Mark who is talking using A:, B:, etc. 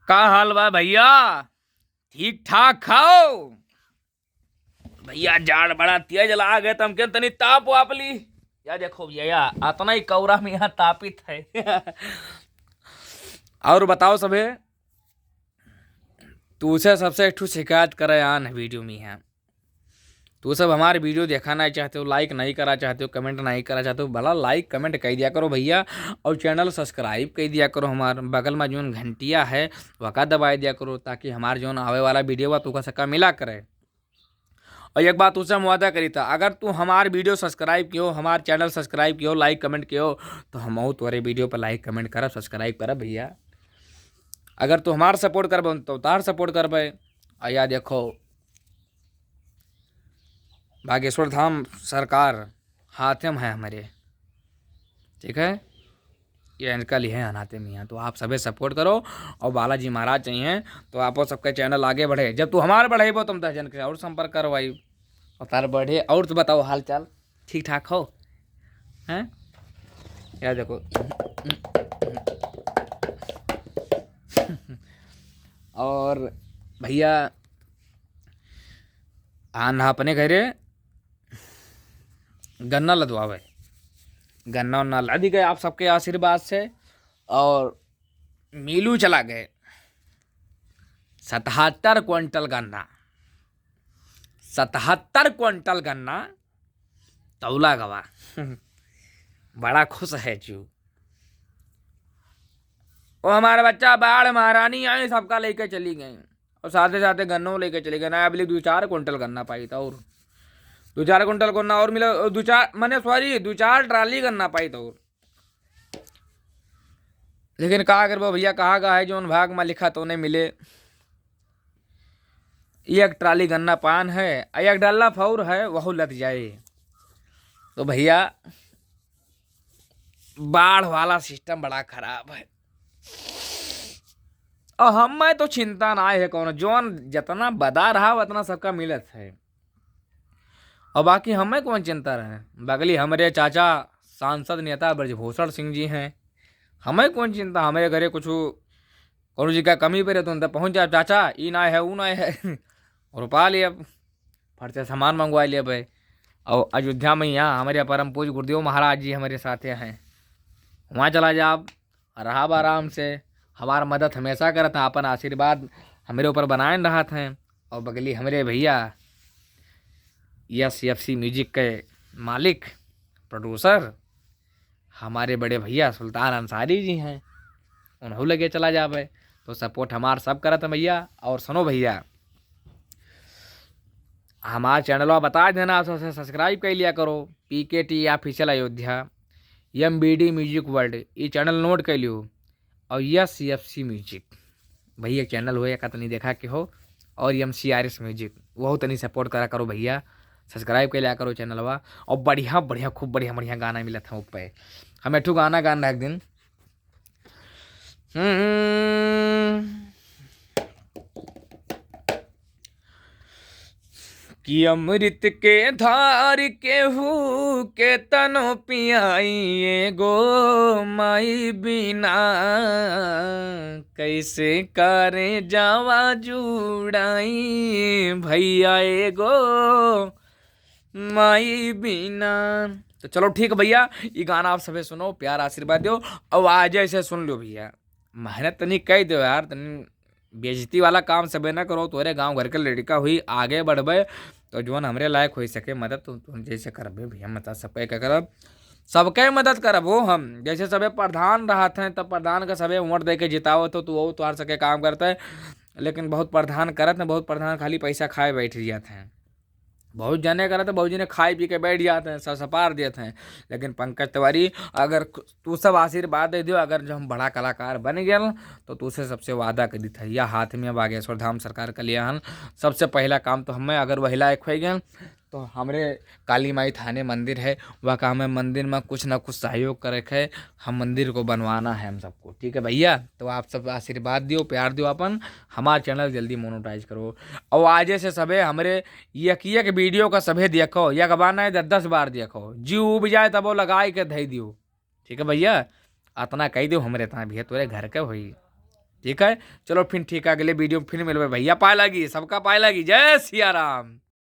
A: का हाल बा भैया? ठीक ठाक खाओ भैया। जाड़ बड़ा तेज ला गए तमके तनी ताप वापली। या देखो भैया अतना ही कौरा में यहाँ तापित है। और बताओ सबे, तू से सबसे एक ठू शिकायत करे आन है वीडियो में है। तू सब हमारे वीडियो देखा नहीं चाहते हो, लाइक नहीं करा चाहते हो, कमेंट नहीं करा चाहते हो, भला लाइक कमेंट कर दिया करो भैया। और चैनल सब्सक्राइब कर दिया करो। हमारे बगल में जो घंटिया है वह दबा दिया करो, ताकि हमारे जो आवे वाला वीडियो बा तू का सका मिला करे। और एक बात तुझसे हम वादा करी था, अगर तू हमारे वीडियो सब्सक्राइब कियो, हमारे चैनल सब्सक्राइब कियो, लाइक कमेंट कियो, तो हम तुम्हारे वीडियो पर लाइक कमेंट करब, सब्सक्राइब करब भैया। अगर तू हमारे सपोर्ट करब तो तार सपोर्ट करबे। और या देखो बागेश्वर धाम सरकार हाथे में है हमारे, ठीक है। ये इनका लिए है अनाते में यहाँ, तो आप सभी सपोर्ट करो। और बालाजी महाराज चाहिए तो आप सबका चैनल आगे बढ़े। जब तू हमारे बढ़े तुम 10 जन के और संपर्क करो भाई, और तार बढ़े। और तो बताओ हाल चाल ठीक ठाक हो हैं? यार देखो और भैया आना अपने घरे गन्ना लदवावे, गन्ना उन्ना लद गए आप सबके आशीर्वाद से। और मीलू चला गए 77 क्विंटल गन्ना, 77 क्विंटल गन्ना तौला गवा। बड़ा खुश है चू। वो हमारा बच्चा बाढ़ महारानी आई सबका लेके चली गई, और साथे साथे गन्नों लेके चली गए ना। अभी 2-4 क्विंटल गन्ना पाई था, और 2-4 क्विंटल गन्ना और मिला। 2-4 मैंने सॉरी 2-4 ट्राली गन्ना पाई था। और लेकिन कहा कर भैया, कहा का है जो उन भाग में लिखा तो उन्हें मिले। एक ट्राली गन्ना पान है, एक डाला फौर है वह लग जाए। तो भैया बाढ़ वाला सिस्टम बड़ा खराब है। और हमें तो चिंता ना है कौन, जोन जितना बदा रहा उतना सबका मिलत है। और बाकी हमें कौन चिंता रहे। बगली हमारे चाचा सांसद नेता ब्रजभूषण सिंह जी हैं, हमें कौन चिंता। हमारे घरे कुछ कौन जी का कमी पे तो उन पहुँच जाए, चाचा ई ना है वो ना है। और पा लिया फट से सामान मंगवा लिया भाई। और अयोध्या में यहाँ हमारे परम पूज्य गुरुदेव महाराज जी हमारे साथ हैं, वहाँ चला जा आप, रहा आराम से। हमारा मदद हमेशा करत हैं, अपन आशीर्वाद हमारे ऊपर बनाए रहा थे। और बगली हमारे भैया SFC म्यूजिक के मालिक प्रोड्यूसर हमारे बड़े भैया सुल्तान अंसारी जी हैं, उन्होंने लगे चला जावे। तो सपोर्ट हमार सब करत है भैया। और सुनो भैया, हमारे चैनल बता देना, सबसे सब्सक्राइब कर लिया करो। PKT official Ayodhya, MBD music world ये चैनल नोट कर लियो। और SFC म्यूजिक भैया चैनल हो या तनी देखा के हो। और MCRS म्यूजिक वो तनी सपोर्ट करा करो भैया, सब्सक्राइब कर लिया करो चैनलवा। और बढ़िया बढ़िया खूब बढ़िया बढ़िया गाना मिला था ऊपर। हम एक गाना गाना एक दिन कि अमृत के धार केहू के तनो पियाइए गो, माई बिना कैसे करे जावा जुड़ाई भैया एगो माई बिना। तो चलो ठीक है भैया, ये गाना आप सभी सुनो, प्यार आशीर्वाद दो। अब आज ऐसे सुन लो भैया, मेहनत तनी कह दो यार, तनी बेइज्जती वाला काम सबे ना करो। तोरे गांव घर के लड़का हुई आगे बढ़बे तो जोन हमरे लायक हो सके मदद तुम जैसे करबे भैया। मतलब सबके क्या करब, सबके मदद करब हो हम। जैसे सबे प्रधान रहते हैं तब प्रधान का सबे वोट दे के जितावत हो, तो वो तुम्हार सके काम करता है। लेकिन बहुत प्रधान करत हैं, बहुत प्रधान खाली पैसा खाए बैठ जाते हैं। बहुत जने करते, बहुत जने खाए पी के बैठ जाते हैं, सब सपार देते हैं। लेकिन पंकज तिवारी अगर तू सब आशीर्वाद दे दियो, अगर जो हम बड़ा कलाकार बन गए तो तू से सबसे वादा कर दी था, यह हाथ में बागेश्वर धाम सरकार कल्याण सबसे पहला काम तो हमें अगर वही लायक हो गए तो हमरे काली माई थाने मंदिर है, वह का हमें मंदिर में कुछ ना कुछ सहयोग करे है। हम मंदिर को बनवाना है हम सबको, ठीक है भैया। तो आप सब आशीर्वाद दियो, प्यार दियो, अपन हमारा चैनल जल्दी मोनेटाइज करो। और आज से सबे हमारे एक वीडियो का सभे देखो, एक बार नहीं 10 बार देखो, जी उब जाए तब वो लगाए के धई दियो, ठीक है भैया। अतना कह दियो हमरे तना भैया तोरे घर के होई। ठीक है, चलो फिर ठीक है, अगले वीडियो में फिर मिलवे भैया। पाए लगी सबका, पाए लगी। जय सिया राम।